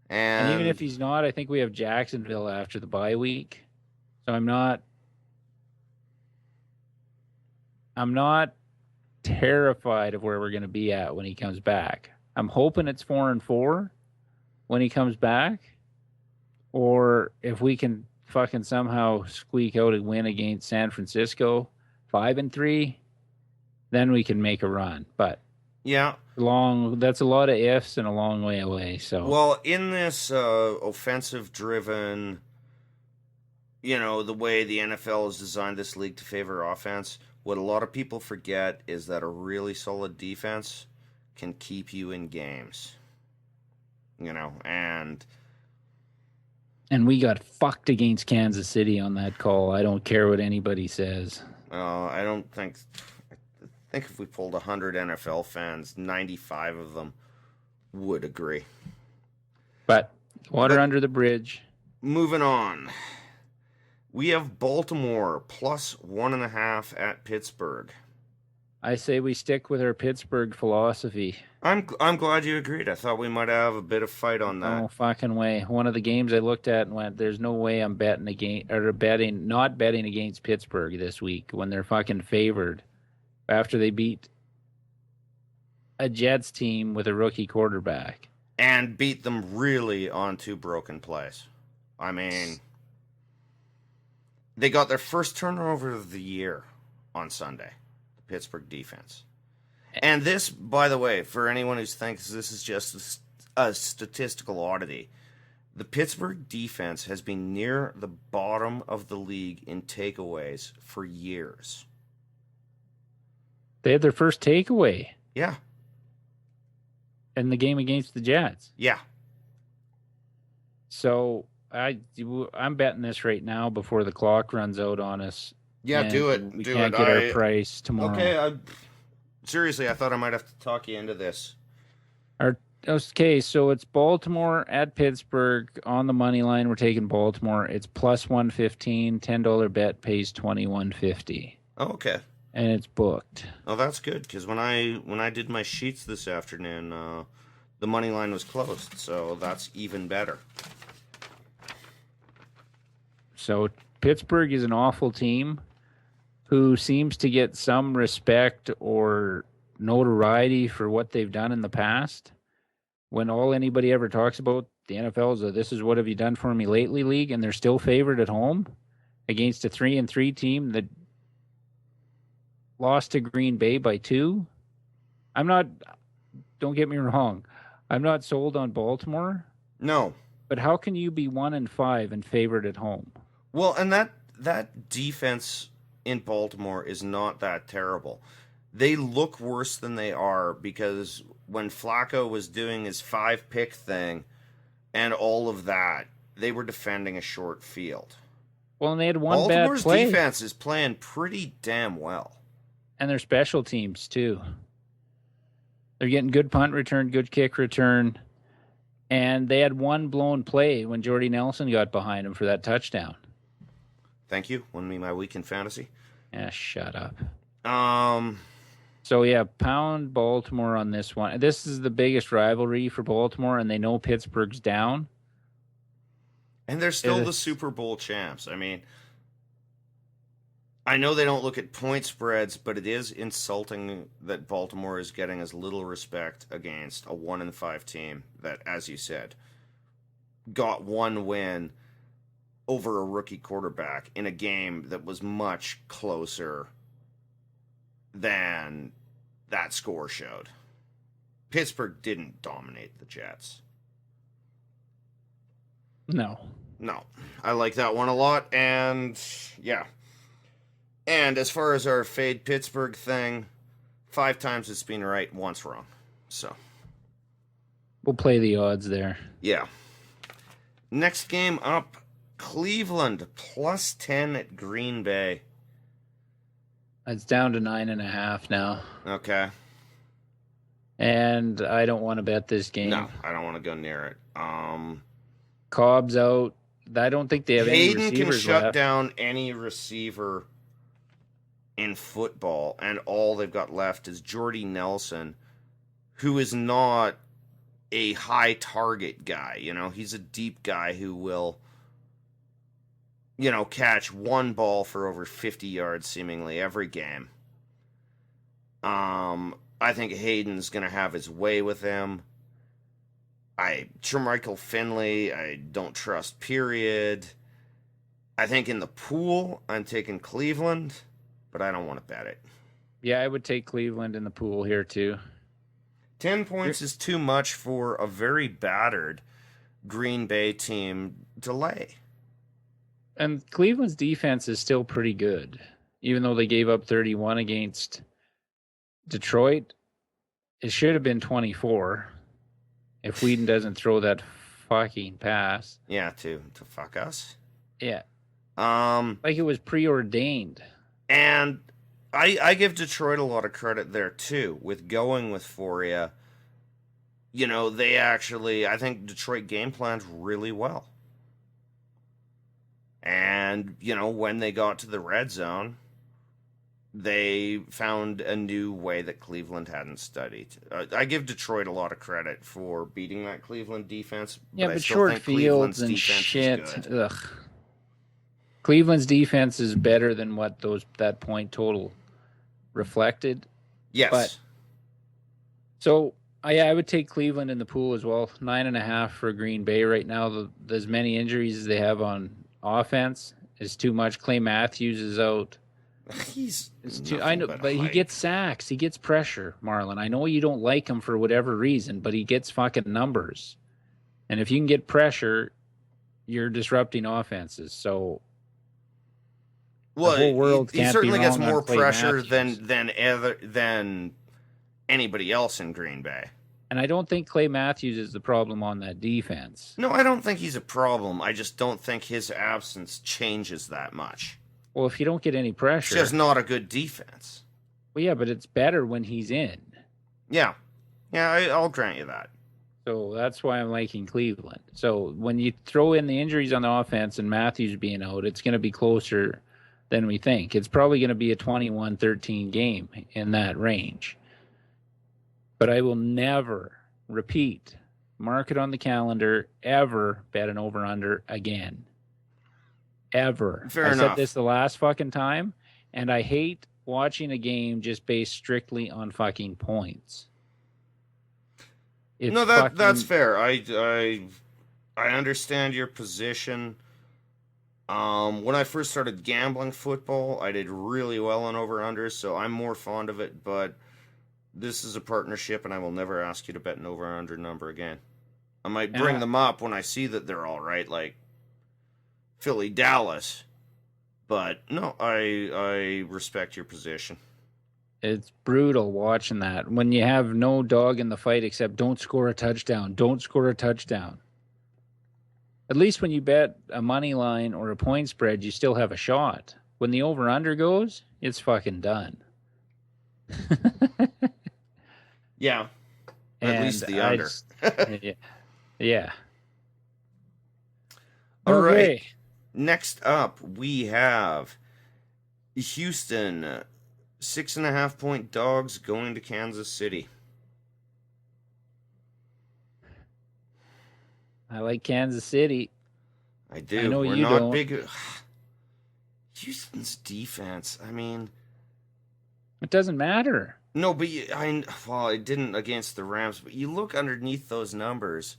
And even if he's not, I think we have Jacksonville after the bye week. So I'm not terrified of where we're going to be at when he comes back. I'm hoping it's 4-4 when he comes back. Or if we can fucking somehow squeak out a win against San Francisco, 5-3, then we can make a run. But yeah, that's a lot of ifs and a long way away. So well, in this offensive-driven, you know, the way the NFL has designed this league to favor offense, what a lot of people forget is that a really solid defense can keep you in games. You know, and we got fucked against Kansas City on that call. I don't care what anybody says. I don't think. I think if we pulled 100 NFL fans, 95 of them would agree. But water under the bridge. Moving on. We have Baltimore plus 1.5 at Pittsburgh. I say we stick with our Pittsburgh philosophy. I'm glad you agreed. I thought we might have a bit of fight on that. No fucking way. One of the games I looked at and went, "There's no way I'm not betting against Pittsburgh this week when they're fucking favored after they beat a Jets team with a rookie quarterback and beat them really on 2 broken plays." I mean, they got their first turnover of the year on Sunday. Pittsburgh defense. And this, by the way, for anyone who thinks this is just a statistical oddity, the Pittsburgh defense has been near the bottom of the league in takeaways for years. They had their first takeaway. Yeah. In the game against the Jets. Yeah. So I'm betting this right now before the clock runs out on us. Yeah, do it. We can't get our price tomorrow. Okay, seriously, I thought I might have to talk you into this. Okay, so it's Baltimore at Pittsburgh on the money line. We're taking Baltimore. It's plus 115. $10 bet pays $21.50. Oh, okay. And it's booked. Oh, that's good because when I did my sheets this afternoon, the money line was closed, so that's even better. So Pittsburgh is an awful team. who seems to get some respect or notoriety for what they've done in the past, when all anybody ever talks about the NFL is this is what have you done for me lately league, and they're still favored at home against a 3-3 team that lost to Green Bay by 2. Don't get me wrong, I'm not sold on Baltimore. No. But how can you be 1-5 and favored at home? Well, and that defense in Baltimore is not that terrible. They look worse than they are because when Flacco was doing his 5-pick thing and all of that, they were defending a short field. Well, and they had one Baltimore's bad play. defense is playing pretty damn well. And their special teams, too. They're getting good punt return, good kick return. And they had one blown play when Jordy Nelson got behind him for that touchdown. Thank you. Won me my week in fantasy. Yeah, shut up. So, yeah, pound Baltimore on this one. This is the biggest rivalry for Baltimore, and they know Pittsburgh's down. And they're still the Super Bowl champs. I mean, I know they don't look at point spreads, but it is insulting that Baltimore is getting as little respect against a 1-5 team that, as you said, got one win over a rookie quarterback in a game that was much closer than that score showed. Pittsburgh didn't dominate the Jets. No. I like that one a lot, and yeah. And as far as our fade Pittsburgh thing, 5 times it's been right, once wrong. So we'll play the odds there. Yeah. Next game up, Cleveland +10 at Green Bay. It's down to 9.5 now. Okay. And I don't want to bet this game. No, I don't want to go near it. Cobb's out. I don't think they have Hayden any receivers can shut left. down any receiver in football, and all they've got left is Jordy Nelson, who is not a high target guy. You know, he's a deep guy who will, you know, catch one ball for over 50 yards seemingly every game. I think Hayden's going to have his way with him. Michael Finley, I don't trust, period. I think in the pool, I'm taking Cleveland, but I don't want to bet it. Yeah, I would take Cleveland in the pool here, too. 10 points is too much for a very battered Green Bay team to lay. And Cleveland's defense is still pretty good, even though they gave up 31 against Detroit. It should have been 24 if Whedon doesn't throw that fucking pass. Yeah, to fuck us. Yeah. Like it was preordained. And I give Detroit a lot of credit there, too, with going with Foria. You know, I think Detroit game plans really well. And, you know, when they got to the red zone, they found a new way that Cleveland hadn't studied. I give Detroit a lot of credit for beating that Cleveland defense. Yeah, but I still short think fields and shit. Ugh. Cleveland's defense is better than what that point total reflected. Yes. But, so, I would take Cleveland in the pool as well. 9.5 for Green Bay right now. As many injuries as they have on offense is too much. Clay Matthews is out. I know, but he gets sacks. He gets pressure, Marlon. I know you don't like him for whatever reason, but he gets fucking numbers. And if you can get pressure, you're disrupting offenses. So, well, the whole world he can't certainly be gets wrong more on Clay pressure Matthews. than anybody else in Green Bay. And I don't think Clay Matthews is the problem on that defense. No, I don't think he's a problem. I just don't think his absence changes that much. Well, if you don't get any pressure... It's just not a good defense. Well, yeah, but it's better when he's in. Yeah. Yeah, I'll grant you that. So that's why I'm liking Cleveland. So when you throw in the injuries on the offense and Matthews being out, it's going to be closer than we think. It's probably going to be a 21-13 game in that range. But I will never repeat, mark it on the calendar, ever bet an over-under again. Ever. Fair I enough. said this the last fucking time, And I hate watching a game just based strictly on fucking points. No, that's fair. I understand your position. When I first started gambling football, I did really well on over-unders, so I'm more fond of it, but this is a partnership, and I will never ask you to bet an over-under number again. I might bring them up when I see that they're all right, like Philly, Dallas. But no, I respect your position. It's brutal watching that. When you have no dog in the fight except don't score a touchdown. Don't score a touchdown. At least when you bet a money line or a point spread, you still have a shot. When the over-under goes, it's fucking done. Yeah. At least the under. Yeah. All right. Next up, we have Houston, 6.5-point dogs going to Kansas City. I like Kansas City. I do. I know We're you not don't. big. Houston's defense. I mean, it doesn't matter. No, but it didn't against the Rams. But you look underneath those numbers.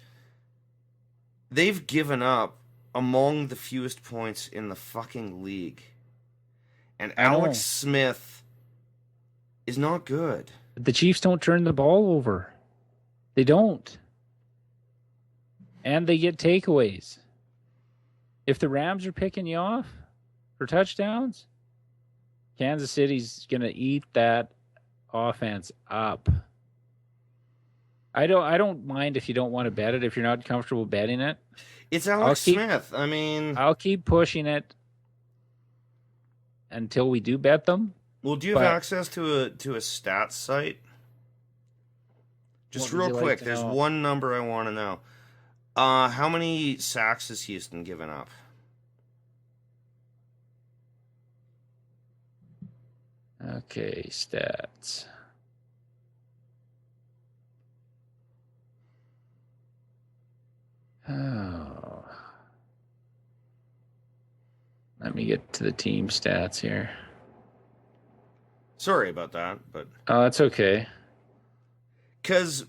They've given up among the fewest points in the fucking league. And Alex Smith is not good. The Chiefs don't turn the ball over. They don't. And they get takeaways. If the Rams are picking you off for touchdowns, Kansas City's going to eat that offense up. I don't mind if you don't want to bet it, if you're not comfortable betting it. It's Alex Smith. I mean, I'll keep pushing it until we do bet them. Well, do you have access to a stats site? Just real quick, there's one number I want to know. How many sacks has Houston given up? Okay, stats. Oh. Let me get to the team stats here. Sorry about that, but... Oh, that's okay. Because,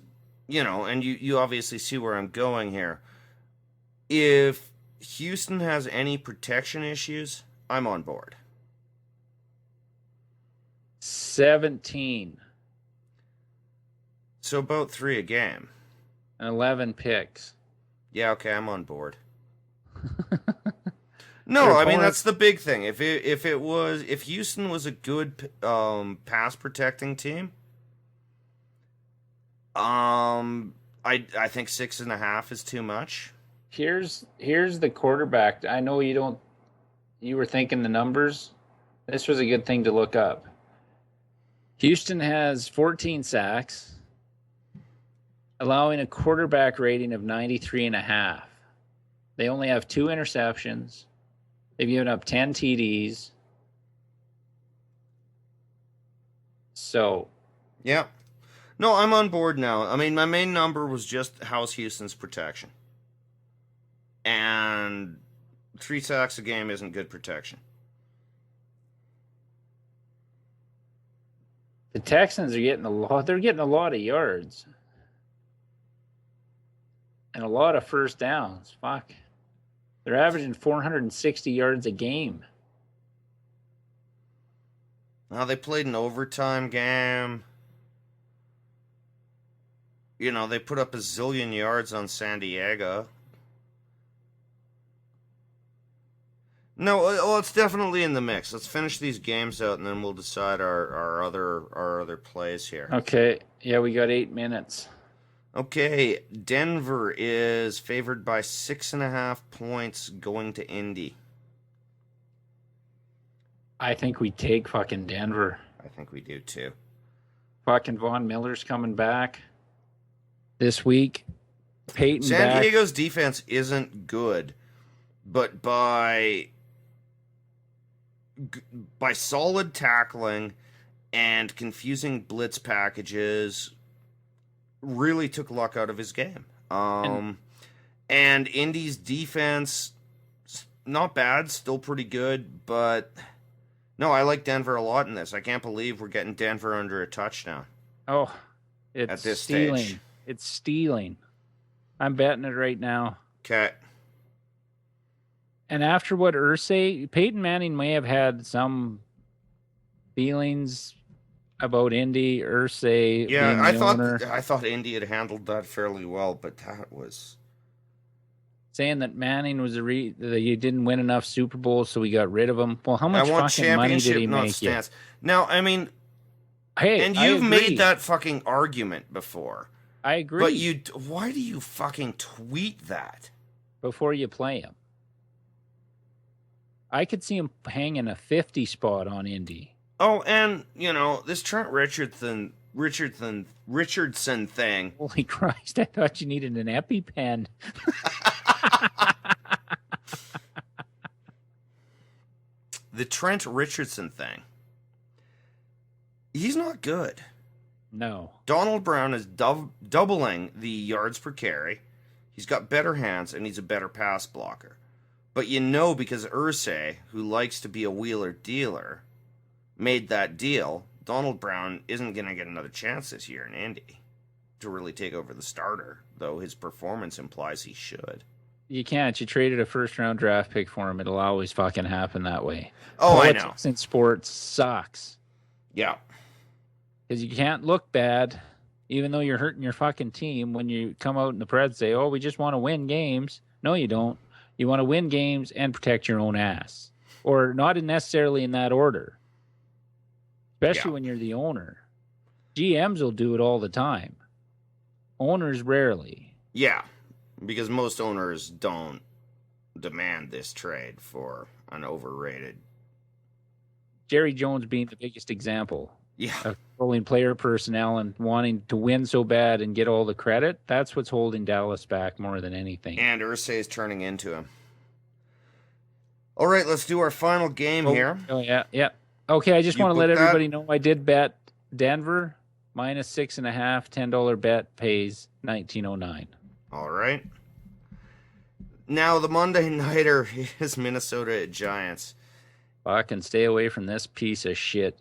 and you obviously see where I'm going here. If Houston has any protection issues, I'm on board. 17. So about 3 a game. And 11 picks. Yeah, okay, I'm on board. No, I mean that's the big thing. If Houston was a good pass protecting team, I think 6.5 is too much. Here's the quarterback. I know you were thinking the numbers. This was a good thing to look up. Houston has 14 sacks, allowing a quarterback rating of 93.5. They only have 2 interceptions. They've given up 10 TDs. So. Yeah. No, I'm on board now. I mean, my main number was just how's Houston's protection. And 3 sacks a game isn't good protection. The Texans are getting they're getting a lot of yards. And a lot of first downs. Fuck. They're averaging 460 yards a game. Now, they played an overtime game. They put up a zillion yards on San Diego. No, well, it's definitely in the mix. Let's finish these games out, and then we'll decide our other plays here. Okay. Yeah, we got 8 minutes. Okay, Denver is favored by 6.5 points going to Indy. I think we take fucking Denver. I think we do too. Fucking Von Miller's coming back this week. Peyton San Diego's defense isn't good, but by solid tackling and confusing blitz packages, really took luck out of his game. And Indy's defense, not bad, still pretty good, but No, I like Denver a lot in this. I can't believe we're getting Denver under a touchdown. Oh, it's at this stealing. stage. It's stealing. I'm betting it right now. Okay. And after what Irsay, Peyton Manning may have had some feelings about Indy, Irsay. Yeah, being the I thought Indy had handled that fairly well, but that was saying that Manning was that you didn't win enough Super Bowls, so we got rid of him. Well, how much fucking money did he make you? Now, I mean, hey, and you've made that fucking argument before. I agree. But why do you fucking tweet that before you play him? I could see him hanging a 50 spot on Indy. Oh, and this Trent Richardson thing. Holy Christ! I thought you needed an EpiPen. The Trent Richardson thing. He's not good. No. Donald Brown is doubling the yards per carry. He's got better hands, and he's a better pass blocker. But because Irsay, who likes to be a wheeler dealer, made that deal, Donald Brown isn't going to get another chance this year in Indy to really take over the starter, though his performance implies he should. You can't. You traded a first-round draft pick for him. It'll always fucking happen that way. Oh, Politics I know. in sports sucks. Yeah. Because you can't look bad, even though you're hurting your fucking team, when you come out in the press and say, oh, we just want to win games. No, you don't. You want to win games and protect your own ass. Or not necessarily in that order. Especially when you're the owner. GMs will do it all the time. Owners rarely. Yeah, because most owners don't demand this trade for an overrated. Jerry Jones being the biggest example. Yeah. Of controlling player personnel and wanting to win so bad and get all the credit. That's what's holding Dallas back more than anything. And Irsay is turning into him. All right, let's do our final game here. Oh, yeah, yeah. Okay, I just want to let everybody know I did bet Denver minus 6.5, $10 bet pays $19.09. All right. Now the Monday nighter is Minnesota at Giants. Fucking stay away from this piece of shit.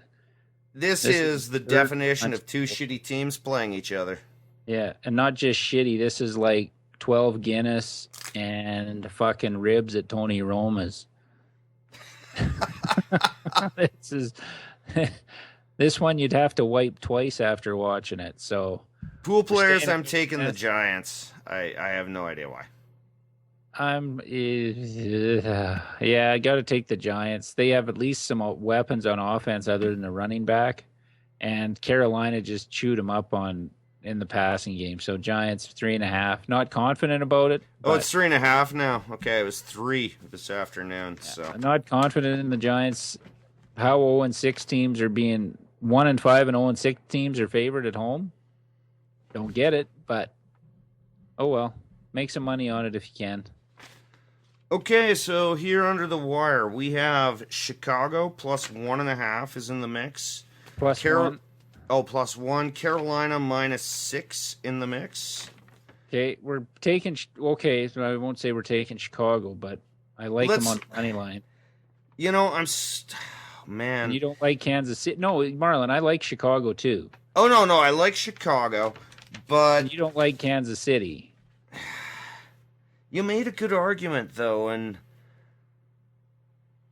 This is the definition of two shitty teams playing each other. Yeah, and not just shitty. This is like 12 Guinness and fucking ribs at Tony Roma's. This one you'd have to wipe twice after watching it. So pool players, I'm taking the Giants. I have no idea why. Yeah, I got to take the Giants. They have at least some weapons on offense other than the running back, and Carolina just chewed them up in the passing game. So Giants 3.5. Not confident about it. Oh, it's 3.5 now. Okay, it was 3 this afternoon. So I'm not confident in the Giants. How 0-6 teams are being 1-5 and 0-6 teams are favored at home. Don't get it, but oh well. Make some money on it if you can. Okay, so here under the wire, we have Chicago plus 1.5 is in the mix. Plus one. Oh, plus 1. Carolina minus 6 in the mix. Okay, we're taking. Okay, so I won't say we're taking Chicago, but I like them on the money line. Man. And you don't like Kansas City? No, Marlon, I like Chicago too. Oh, no, I like Chicago, but And you don't like Kansas City. You made a good argument, though, and...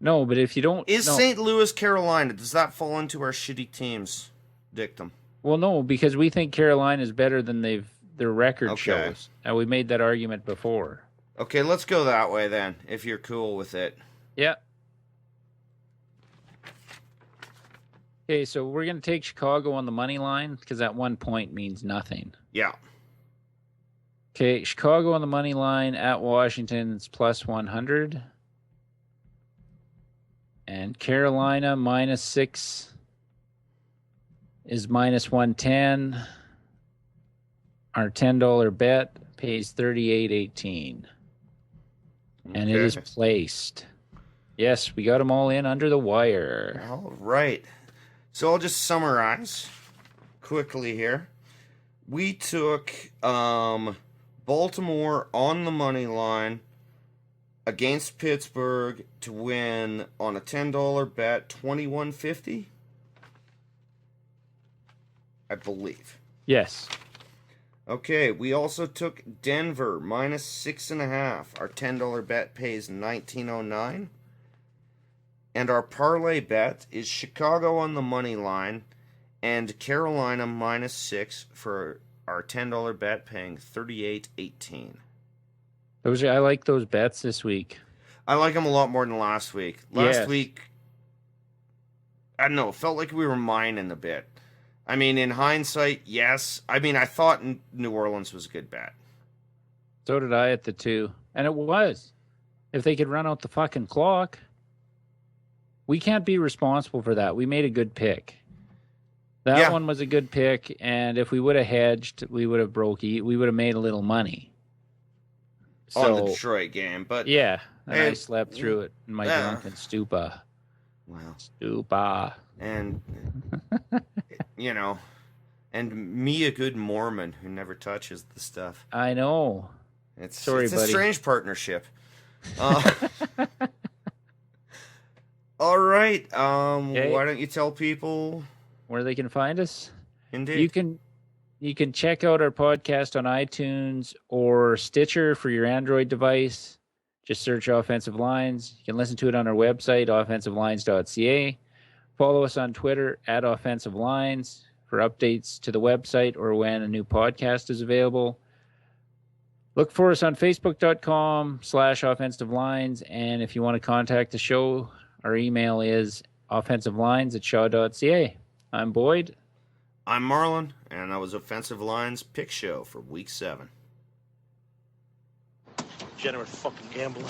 No, but if you don't... St. Louis, Carolina, does that fall into our shitty teams dictum? Well, no, because we think Carolina is better than their record shows. And we made that argument before. Okay, let's go that way, then, if you're cool with it. Yeah. Okay, so we're going to take Chicago on the money line, because that 1 point means nothing. Yeah. Okay, Chicago on the money line at Washington is plus 100. And Carolina minus 6 is minus 110. Our $10 bet pays $38.18. And it is placed. Yes, we got them all in under the wire. All right. So I'll just summarize quickly here. We took Baltimore on the money line against Pittsburgh to win on a $10 bet, $21.50. I believe. Yes. Okay, we also took Denver minus 6.5. Our $10 bet pays $19.09. And our parlay bet is Chicago on the money line and Carolina minus 6 for our $10 bet paying $38.18. I like those bets this week. I like them a lot more than last week. Last week, I don't know, it felt like we were mining a bit. I mean, in hindsight, yes. I mean, I thought New Orleans was a good bet. So did I at the 2. And it was. If they could run out the fucking clock. We can't be responsible for that. We made a good pick. That one was a good pick, and if we would have hedged, we would have made a little money. On the Detroit game, but... Yeah, and I slept through it in my drunken stupa. Wow. Stupa. And... you know, and me, a good Mormon who never touches the stuff. I know. It's a strange partnership. All right. Why don't you tell people where they can find us? Indeed. You can check out our podcast on iTunes or Stitcher for your Android device. Just search Offensive Lines. You can listen to it on our website, offensivelines.ca. Follow us on Twitter at Offensive Lines for updates to the website or when a new podcast is available. Look for us on Facebook.com/Offensive Lines. And if you want to contact the show, our email is offensivelines@shaw.ca. I'm Boyd. I'm Marlon, and that was Offensive Lines Pick Show for Week 7. Degenerate fucking gambler.